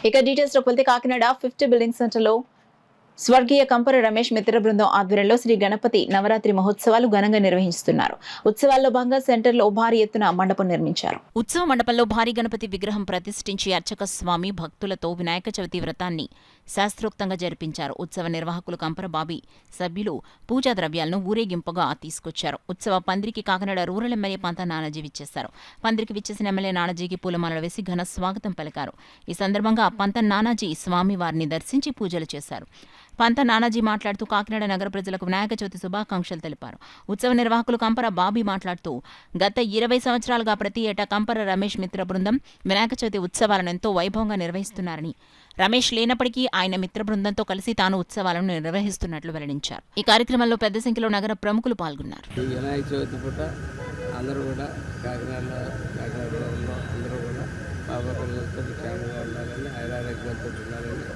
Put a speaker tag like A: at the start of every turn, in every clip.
A: ఇక డీటెయిల్స్ లోకి వెళ్తే కాకినాడ 50 బిల్డింగ్ సెంటర్ లో స్వర్గీయ కంపర రమేష్ మిత్ర బృందం ఆధ్వర్యంలో శ్రీ గణపతి నవరాత్రి మహోత్సవాలు ఘనంగా నిర్వహిస్తున్నారు. ఉత్సవాల్లో భాగంగా సెంటర్లో భారీ ఎత్తున మండపం నిర్మించారు. ఉత్సవ మండపంలో భారీ గణపతి విగ్రహం ప్రతిష్ఠించి అర్చక స్వామి భక్తులతో వినాయక చవితి వ్రతాన్ని శాస్త్రోక్తంగా జరిపించారు. ఉత్సవ నిర్వాహకులు కంపర బాబీ సభ్యులు పూజా ద్రవ్యాలను ఊరేగింపుగా తీసుకొచ్చారు. ఉత్సవ పందిరికి కాకినాడ రూరల్ ఎమ్మెల్యే పంత నానాజీ విచ్చేశారు. పందిరికి విచ్చేసిన ఎమ్మెల్యే నానాజీకి పూలమాలలు వేసి ఘన స్వాగతం పలికారు. ఈ సందర్భంగా పంత నానాజీ స్వామి వారిని దర్శించి పూజలు చేశారు. పంత నానాజీ మాట్లాడుతూ కాకినాడ నగర ప్రజలకు వినాయక చవితి శుభాకాంక్షలు తెలిపారు. ఉత్సవ నిర్వాహకులు కంపర బాబీ మాట్లాడుతూ గత 20 సంవత్సరాలుగా ప్రతి ఏటా కంపర రమేష్ మిత్ర బృందం వినాయక చవితి ఉత్సవాలను ఎంతో వైభవంగా నిర్వహిస్తున్నారని, రమేష్ లేనప్పటికీ ఆయన మిత్ర బృందంతో కలిసి తాను ఉత్సవాలను నిర్వహిస్తున్నట్లు వెల్లడించారు. ఈ కార్యక్రమంలో పెద్ద సంఖ్యలో నగర ప్రముఖులు పాల్గొన్నారు.
B: వినాయక చవితి పూట అందరూ కూడా కాకినాడలో అందరూ కూడా బాబా పిల్లలతో క్షేమంగా ఉండాలని, ఆరోగ్యాలతో ఉండాలని,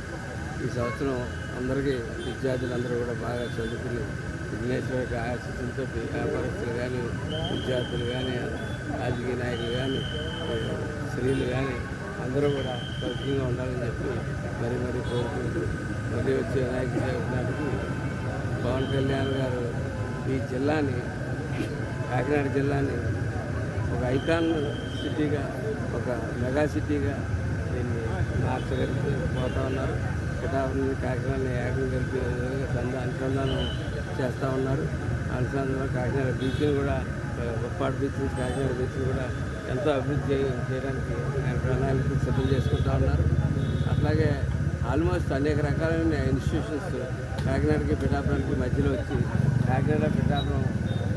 B: ఈ సంవత్సరం అందరికీ విద్యార్థులందరూ కూడా బాగా చదువుకుని విఘ్నేశ్వర యొక్క ఆశీస్సులతో వ్యాపారస్తులు కానీ, విద్యార్థులు కానీ, రాజకీయ నాయకులు కానీ, స్త్రీలు కానీ అందరూ కూడా సౌఖ్యంగా ఉండాలని చెప్పి మరీ కోరుకుంటూ మళ్ళీ వచ్చే వినాయక చవితి నాటికి పవన్ కళ్యాణ్ గారు ఈ జిల్లాని, కాకినాడ జిల్లాని ఒక ఐకాన్ సిటీగా, ఒక మెగా సిటీగా దీన్ని మార్చగలిగి పోతా ఉన్నారు. పిఠాపురం కాకినాడని ఏకం కలిపి అనుసంధానం చేస్తూ ఉన్నారు. అనుసంధానంలో కాకినాడ బీచ్ని కూడా, ఉప్పాడు బీచ్ నుంచి కాకినాడ బీచ్ని కూడా ఎంతో అభివృద్ధి చేయడానికి ఆయన ప్రణాళికలు సిద్ధం చేసుకుంటూ ఉన్నారు. అట్లాగే ఆల్మోస్ట్ అనేక రకాలైన ఇన్స్టిట్యూషన్స్ కాకినాడకి పిఠాపురానికి మధ్యలో వచ్చి కాకినాడ పిఠాపురం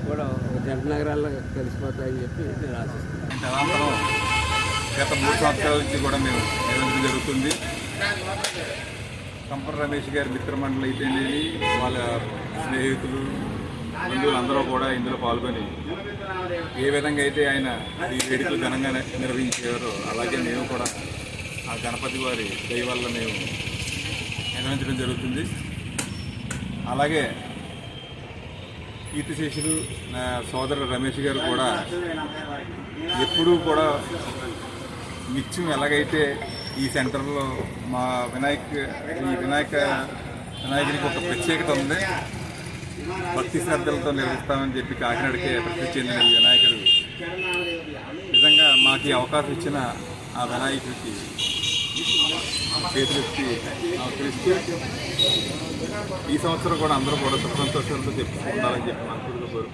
B: కూడా ఒక జంట నగరాల్లో కలిసిపోతాయని చెప్పి నేను ఆశిస్తున్నాను.
C: గత 3 సంవత్సరాల నుంచి కూడా మేము నిర్వహించడం జరుగుతుంది. కంపర రమేష్ గారి మిత్రమండలి అయితేనేది, వాళ్ళ స్నేహితులు, బంధువులు అందరూ కూడా ఇందులో పాల్గొని ఏ విధంగా అయితే ఆయన ఈ వేడుకలు ఘనంగా నిర్వహించేవారో అలాగే మేము కూడా ఆ గణపతి వారి దయ వల్ల మేము నిర్వహించడం జరుగుతుంది. అలాగే కీర్తిశేషులు నా సోదరు రమేష్ గారు కూడా ఎప్పుడూ కూడా నిత్యం ఎలాగైతే ఈ సెంటర్లో మా వినాయకునికి ఒక ప్రత్యేకత ఉంది, భక్తి శ్రద్ధలతో నిర్వహిస్తామని చెప్పి కాకినాడకే ప్రసిద్ధి చెందిన ఈ వినాయకుడు నిజంగా మాకు ఈ అవకాశం ఇచ్చిన ఆ వినాయకుడికి చేతులెత్తి నమస్కరిస్తూ ఈ సంవత్సరం కూడా అందరూ కూడా సుఖ సంతోషాలతో చెప్పుకుండాలని చెప్పి మనకు